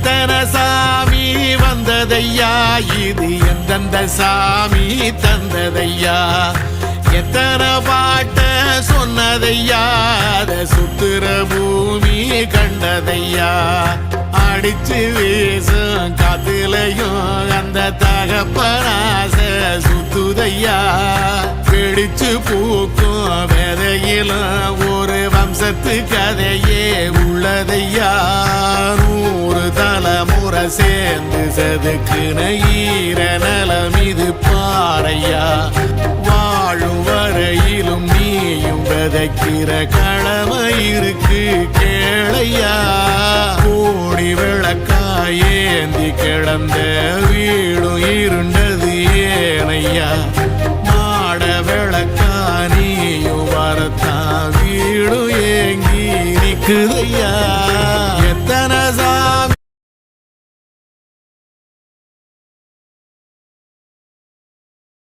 எத்தனை சாமி வந்ததையா, இது எந்தெந்த சாமி தந்ததையா, எத்தனை பாட்ட சொன்னதையா, அத சுத்துற பூமி கண்டதையா, அடிச்சு வீசும் காத்துலையும் அந்த தகப்பனாச சுத்துதையா, பிடிச்சு பூக்கும் விதையிலும் ஒரு வம்சத்து கதையே உள்ளதையா, 100 தலைமுறை சேர்ந்து செதுக்குன ஈர நலம் இது பாறையா, வாழும் வரையிலும் நீயும் விதைக்கிற கடமை இருக்கு கேளையா, கோடி விளக்காயேந்தி கிடந்த வீடும் இருண்டது ஏனையா, மாட விளக்கா நீயும் வரத்தான் வீடும் ஏங்கி நிக்குதையா.